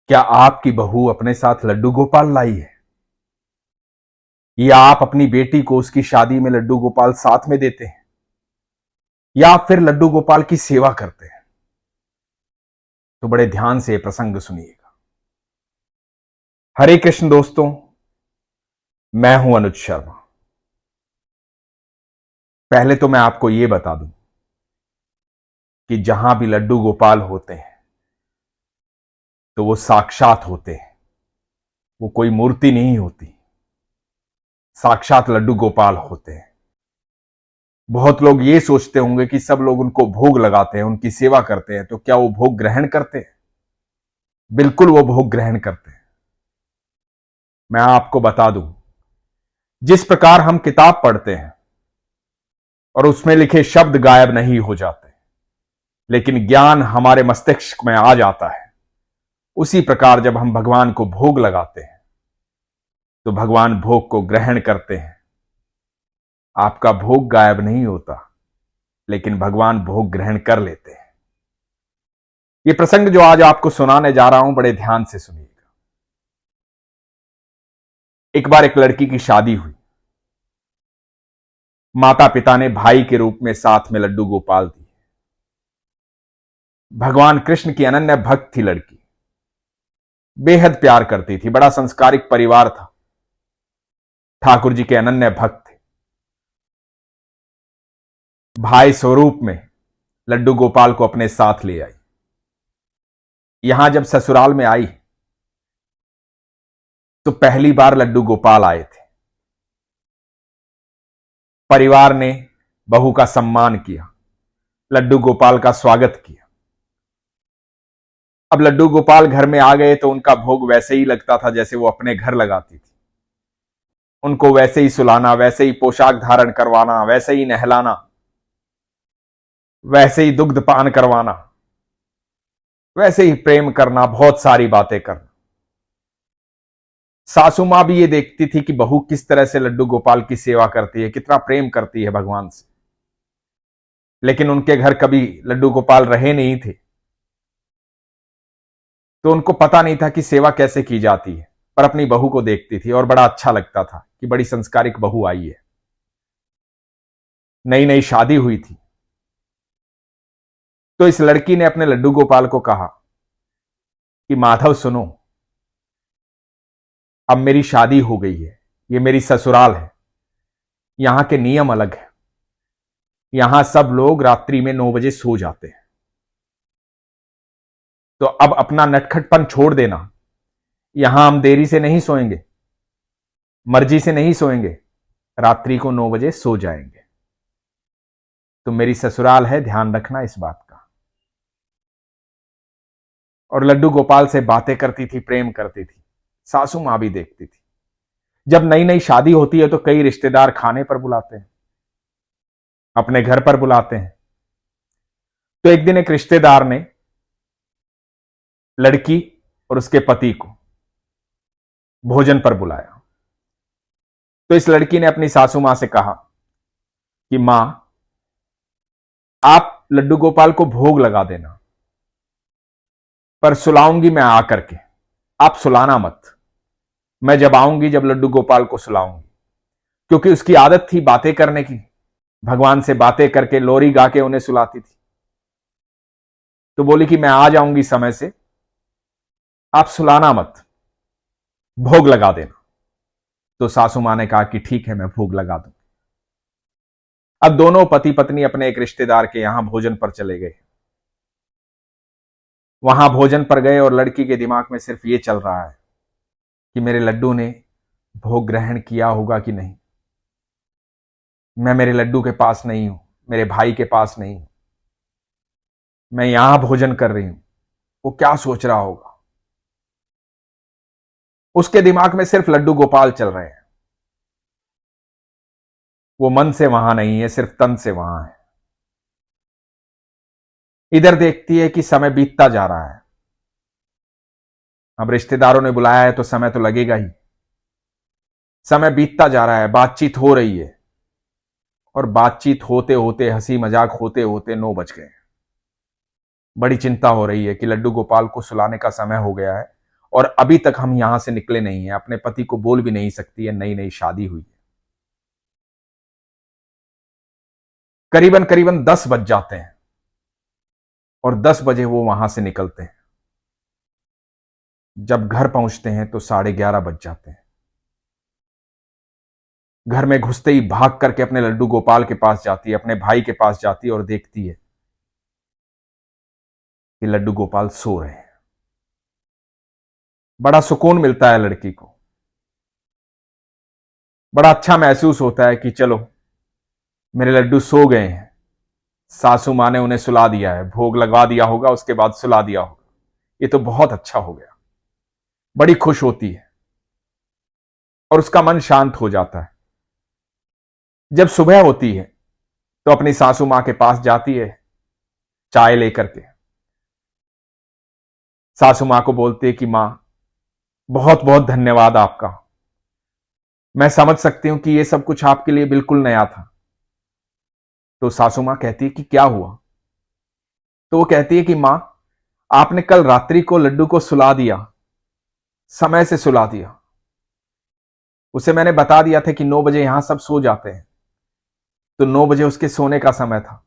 क्या आपकी बहू अपने साथ लड्डू गोपाल लाई है? या आप अपनी बेटी को उसकी शादी में लड्डू गोपाल साथ में देते हैं? या आप फिर लड्डू गोपाल की सेवा करते हैं? तो बड़े ध्यान से यह प्रसंग सुनिएगा। हरे कृष्ण दोस्तों, मैं हूं अनुज शर्मा। पहले तो मैं आपको यह बता दूं कि जहां भी लड्डू गोपाल होते हैं तो वो साक्षात होते हैं, वो कोई मूर्ति नहीं होती, साक्षात लड्डू गोपाल होते हैं। बहुत लोग ये सोचते होंगे कि सब लोग उनको भोग लगाते हैं, उनकी सेवा करते हैं, तो क्या वो भोग ग्रहण करते हैं? बिल्कुल वो भोग ग्रहण करते हैं। मैं आपको बता दूं, जिस प्रकार हम किताब पढ़ते हैं और उसमें लिखे शब्द गायब नहीं हो जाते, लेकिन ज्ञान हमारे मस्तिष्क में आ जाता है, उसी प्रकार जब हम भगवान को भोग लगाते हैं तो भगवान भोग को ग्रहण करते हैं। आपका भोग गायब नहीं होता, लेकिन भगवान भोग ग्रहण कर लेते हैं। यह प्रसंग जो आज आपको सुनाने जा रहा हूं, बड़े ध्यान से सुनिएगा। एक बार एक लड़की की शादी हुई। माता पिता ने भाई के रूप में साथ में लड्डू गोपाल दिए। भगवान कृष्ण की अनन्य भक्त थी लड़की, बेहद प्यार करती थी, बड़ा संस्कारिक परिवार था, ठाकुर जी के अनन्य भक्त थे। भाई स्वरूप में लड्डू गोपाल को अपने साथ ले आई। यहां जब ससुराल में आई तो पहली बार लड्डू गोपाल आए थे। परिवार ने बहू का सम्मान किया, लड्डू गोपाल का स्वागत किया। अब लड्डू गोपाल घर में आ गए तो उनका भोग वैसे ही लगता था जैसे वो अपने घर लगाती थी। उनको वैसे ही सुलाना, वैसे ही पोशाक धारण करवाना, वैसे ही नहलाना, वैसे ही दुग्ध पान करवाना, वैसे ही प्रेम करना, बहुत सारी बातें करना। सासू मां भी ये देखती थी कि बहू किस तरह से लड्डू गोपाल की सेवा करती है, कितना प्रेम करती है भगवान से। लेकिन उनके घर कभी लड्डू गोपाल रहे नहीं थे, तो उनको पता नहीं था कि सेवा कैसे की जाती है। पर अपनी बहू को देखती थी और बड़ा अच्छा लगता था कि बड़ी संस्कारिक बहू आई है। नई नई शादी हुई थी, तो इस लड़की ने अपने लड्डू गोपाल को कहा कि माधव सुनो, अब मेरी शादी हो गई है, ये मेरी ससुराल है, यहां के नियम अलग है। यहां सब लोग रात्रि में 9 बजे सो जाते हैं, तो अब अपना नटखटपन छोड़ देना। यहां हम देरी से नहीं सोएंगे, मर्जी से नहीं सोएंगे, रात्रि को 9 बजे सो जाएंगे। तो मेरी ससुराल है, ध्यान रखना इस बात का। और लड्डू गोपाल से बातें करती थी, प्रेम करती थी। सासू मां भी देखती थी। जब नई नई शादी होती है तो कई रिश्तेदार खाने पर बुलाते हैं, अपने घर पर बुलाते हैं। तो एक दिन एक रिश्तेदार ने लड़की और उसके पति को भोजन पर बुलाया। तो इस लड़की ने अपनी सासू मां से कहा कि मां, आप लड्डू गोपाल को भोग लगा देना, पर सुलाऊंगी मैं आकर के, आप सुलाना मत। मैं जब आऊंगी, जब लड्डू गोपाल को सुलाऊंगी, क्योंकि उसकी आदत थी बातें करने की, भगवान से बातें करके लोरी गा के उन्हें सुलाती थी। तो बोली कि मैं आ जाऊंगी समय से, आप सुलाना मत, भोग लगा देना। तो सासू मां ने कहा कि ठीक है, मैं भोग लगा दूं। अब दोनों पति पत्नी अपने एक रिश्तेदार के यहां भोजन पर चले गए। वहां भोजन पर गए और लड़की के दिमाग में सिर्फ ये चल रहा है कि मेरे लड्डू ने भोग ग्रहण किया होगा कि नहीं। मैं मेरे लड्डू के पास नहीं हूं, मेरे भाई के पास नहीं हूं, मैं यहां भोजन कर रही हूं, वो क्या सोच रहा होगा। उसके दिमाग में सिर्फ लड्डू गोपाल चल रहे हैं। वो मन से वहां नहीं है, सिर्फ तन से वहां है। इधर देखती है कि समय बीतता जा रहा है। अब रिश्तेदारों ने बुलाया है तो समय तो लगेगा ही। समय बीतता जा रहा है, बातचीत हो रही है, और बातचीत होते होते, हंसी मजाक होते होते 9 बज गए। बड़ी चिंता हो रही है कि लड्डू गोपाल को सुलाने का समय हो गया है और अभी तक हम यहां से निकले नहीं हैं। अपने पति को बोल भी नहीं सकती है, नई नई शादी हुई है। करीबन करीबन 10 बज जाते हैं और 10 बजे वो वहां से निकलते हैं। जब घर पहुंचते हैं तो 11:30 बज जाते हैं। घर में घुसते ही भाग करके अपने लड्डू गोपाल के पास जाती है, अपने भाई के पास जाती है और देखती है कि लड्डू गोपाल सो रहे हैं। बड़ा सुकून मिलता है लड़की को, बड़ा अच्छा महसूस होता है कि चलो मेरे लड्डू सो गए हैं। सासू माँ ने उन्हें सुला दिया है, भोग लगवा दिया होगा, उसके बाद सुला दिया होगा। ये तो बहुत अच्छा हो गया। बड़ी खुश होती है और उसका मन शांत हो जाता है। जब सुबह होती है तो अपनी सासू मां के पास जाती है चाय लेकर के। सासू मां को बोलती है कि मां, बहुत बहुत धन्यवाद आपका। मैं समझ सकती हूं कि यह सब कुछ आपके लिए बिल्कुल नया था। तो सासू मां कहती है कि क्या हुआ? तो वो कहती है कि मां, आपने कल रात्रि को लड्डू को सुला दिया, समय से सुला दिया। उसे मैंने बता दिया था कि 9 बजे यहां सब सो जाते हैं, तो 9 बजे उसके सोने का समय था।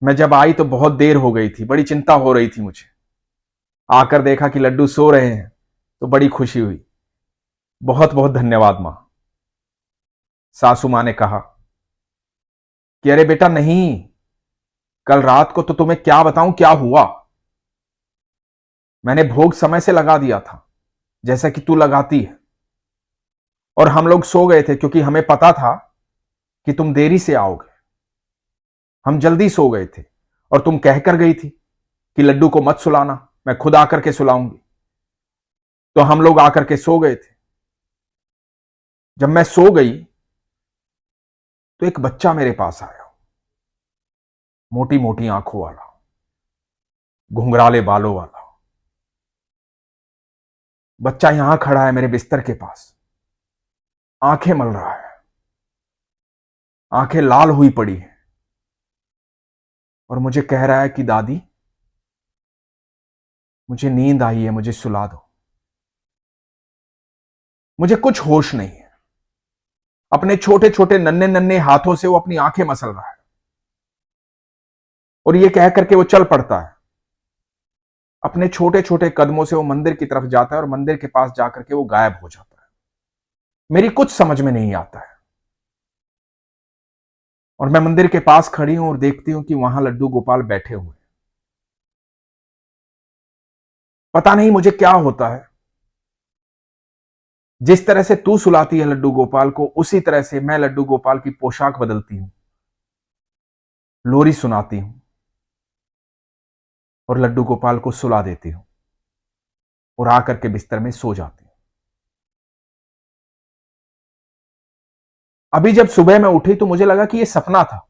मैं जब आई तो बहुत देर हो गई थी, बड़ी चिंता हो रही थी मुझे। आकर देखा कि लड्डू सो रहे हैं तो बड़ी खुशी हुई। बहुत बहुत धन्यवाद मां। सासू मां ने कहा कि अरे बेटा नहीं, कल रात को तो तुम्हें क्या बताऊं क्या हुआ। मैंने भोग समय से लगा दिया था, जैसा कि तू लगाती है, और हम लोग सो गए थे क्योंकि हमें पता था कि तुम देरी से आओगे। हम जल्दी सो गए थे और तुम कहकर गई थी कि लड्डू को मत सुलाना, मैं खुद आकर के सुलाऊंगी। तो हम लोग आकर के सो गए थे। जब मैं सो गई तो एक बच्चा मेरे पास आया, मोटी मोटी आंखों वाला, घुंघराले बालों वाला। बच्चा यहां खड़ा है मेरे बिस्तर के पास, आंखें मल रहा है, आंखें लाल हुई पड़ी हैं, और मुझे कह रहा है कि दादी, मुझे नींद आई है, मुझे सुला दो। मुझे कुछ होश नहीं है। अपने छोटे छोटे नन्हे नन्हे हाथों से वो अपनी आंखें मसल रहा है और ये कह करके वो चल पड़ता है। अपने छोटे छोटे कदमों से वो मंदिर की तरफ जाता है और मंदिर के पास जाकर के वो गायब हो जाता है। मेरी कुछ समझ में नहीं आता है। और मैं मंदिर के पास खड़ी हूं और देखती हूं कि वहां लड्डू गोपाल बैठे हुए। पता नहीं मुझे क्या होता है। जिस तरह से तू सुलाती है लड्डू गोपाल को, उसी तरह से मैं लड्डू गोपाल की पोशाक बदलती हूं, लोरी सुनाती हूं और लड्डू गोपाल को सुला देती हूं और आकर के बिस्तर में सो जाती हूं। अभी जब सुबह मैं उठी तो मुझे लगा कि यह सपना था,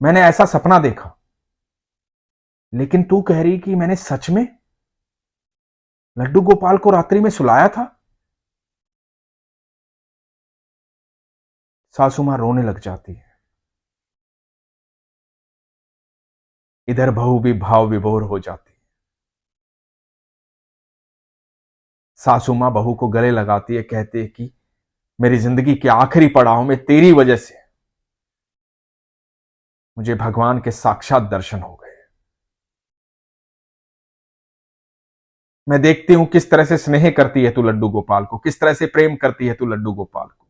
मैंने ऐसा सपना देखा। लेकिन तू कह रही कि मैंने सच में लड्डू गोपाल को रात्रि में सुलाया था। सासू मां रोने लग जाती है। इधर बहू भी भाव विभोर हो जाती है। सासू मां बहू को गले लगाती है, कहती है कि मेरी जिंदगी के आखिरी पड़ाव में तेरी वजह से मुझे भगवान के साक्षात दर्शन हो गए। मैं देखती हूं किस तरह से स्नेह करती है तू लड्डू गोपाल को, किस तरह से प्रेम करती है तू लड्डू गोपाल को।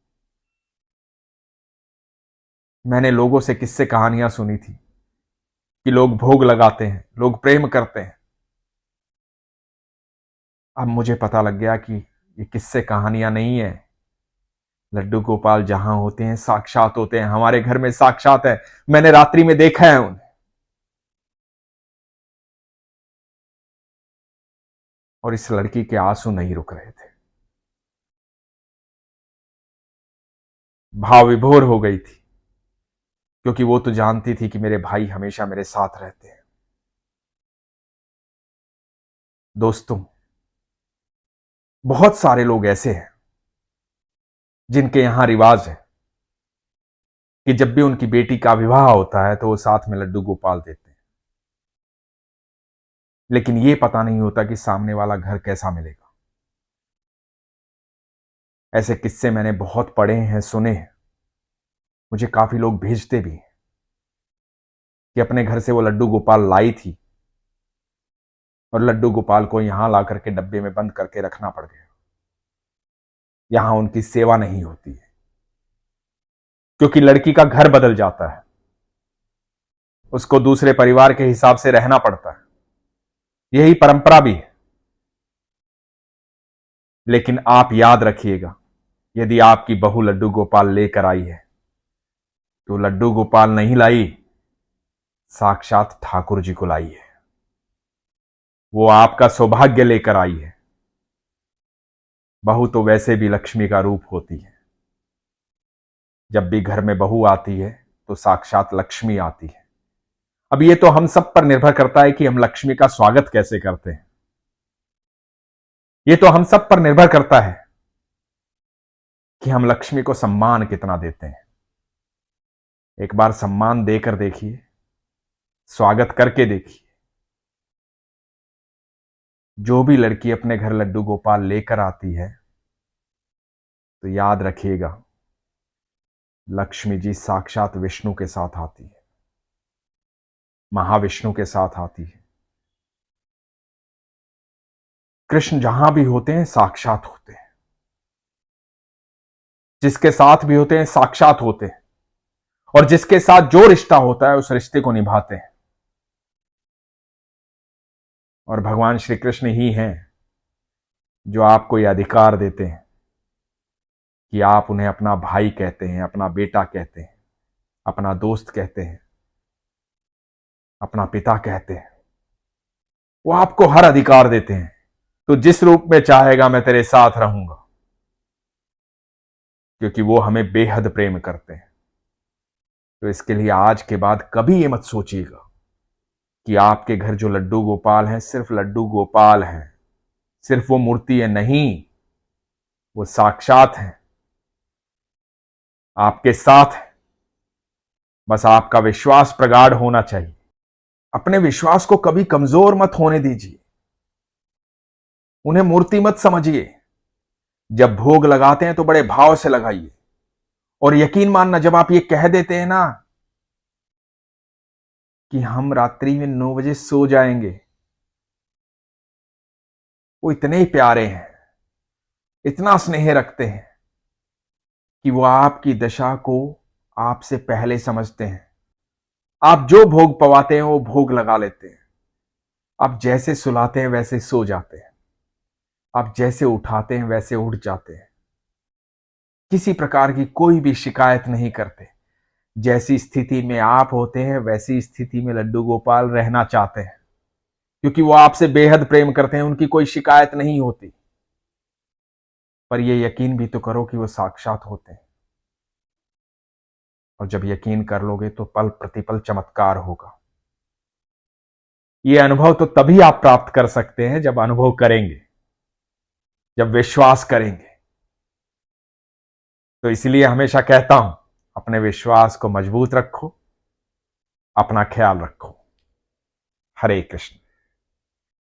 मैंने लोगों से किस्से कहानियां सुनी थी कि लोग भोग लगाते हैं, लोग प्रेम करते हैं। अब मुझे पता लग गया कि ये किस्से कहानियां नहीं है। लड्डू गोपाल जहां होते हैं साक्षात होते हैं, हमारे घर में साक्षात है। मैंने रात्रि में देखा है उन्हें, और इस लड़की के आंसू नहीं रुक रहे थे। भाव विभोर हो गई थी, क्योंकि वो तो जानती थी कि मेरे भाई हमेशा मेरे साथ रहते हैं। दोस्तों, बहुत सारे लोग ऐसे हैं जिनके यहां रिवाज है कि जब भी उनकी बेटी का विवाह होता है तो वो साथ में लड्डू गोपाल देते हैं। लेकिन यह पता नहीं होता कि सामने वाला घर कैसा मिलेगा। ऐसे किस्से मैंने बहुत पढ़े हैं, सुने हैं, मुझे काफी लोग भेजते भी हैं कि अपने घर से वो लड्डू गोपाल लाई थी और लड्डू गोपाल को यहां ला करके डब्बे में बंद करके रखना पड़ गया। यहां उनकी सेवा नहीं होती है क्योंकि लड़की का घर बदल जाता है, उसको दूसरे परिवार के हिसाब से रहना पड़ता है, यही परंपरा भी है। लेकिन आप याद रखिएगा, यदि आपकी बहू लड्डू गोपाल लेकर आई है तो लड्डू गोपाल नहीं लाई, साक्षात ठाकुर जी को लाई है। वो आपका सौभाग्य लेकर आई है। बहू तो वैसे भी लक्ष्मी का रूप होती है। जब भी घर में बहू आती है तो साक्षात लक्ष्मी आती है। अब ये तो हम सब पर निर्भर करता है कि हम लक्ष्मी का स्वागत कैसे करते हैं। ये तो हम सब पर निर्भर करता है कि हम लक्ष्मी को सम्मान कितना देते हैं। एक बार सम्मान देकर देखिए, स्वागत करके देखिए। जो भी लड़की अपने घर लड्डू गोपाल लेकर आती है तो याद रखिएगा, लक्ष्मी जी साक्षात विष्णु के साथ आती है, महाविष्णु के साथ आती है। कृष्ण जहां भी होते हैं साक्षात होते हैं, जिसके साथ भी होते हैं साक्षात होते हैं, और जिसके साथ जो रिश्ता होता है उस रिश्ते को निभाते हैं। और भगवान श्री कृष्ण ही हैं जो आपको यह अधिकार देते हैं कि आप उन्हें अपना भाई कहते हैं, अपना बेटा कहते हैं, अपना दोस्त कहते हैं, अपना पिता कहते हैं। वो आपको हर अधिकार देते हैं। तो जिस रूप में चाहेगा मैं तेरे साथ रहूंगा, क्योंकि वो हमें बेहद प्रेम करते हैं। तो इसके लिए आज के बाद कभी ये मत सोचिएगा कि आपके घर जो लड्डू गोपाल हैं सिर्फ लड्डू गोपाल हैं, सिर्फ वो मूर्ति है। नहीं, वो साक्षात हैं, आपके साथ है। बस आपका विश्वास प्रगाढ़ होना चाहिए। अपने विश्वास को कभी कमजोर मत होने दीजिए। उन्हें मूर्ति मत समझिए। जब भोग लगाते हैं तो बड़े भाव से लगाइए। और यकीन मानना, जब आप ये कह देते हैं ना कि हम रात्रि में 9 बजे सो जाएंगे, वो इतने ही प्यारे हैं, इतना स्नेह रखते हैं कि वो आपकी दशा को आपसे पहले समझते हैं। आप जो भोग पवाते हैं वो भोग लगा लेते हैं। आप जैसे सुलाते हैं वैसे सो जाते हैं। आप जैसे उठाते हैं वैसे उठ जाते हैं। किसी प्रकार की कोई भी शिकायत नहीं करते। जैसी स्थिति में आप होते हैं वैसी स्थिति में लड्डू गोपाल रहना चाहते हैं, क्योंकि वो आपसे बेहद प्रेम करते हैं। उनकी कोई शिकायत नहीं होती। पर यह यकीन भी तो करो कि वो साक्षात होते हैं। और जब यकीन कर लोगे तो पल प्रतिपल चमत्कार होगा। यह अनुभव तो तभी आप प्राप्त कर सकते हैं जब अनुभव करेंगे, जब विश्वास करेंगे। तो इसलिए हमेशा कहता हूं, अपने विश्वास को मजबूत रखो, अपना ख्याल रखो। हरे कृष्ण।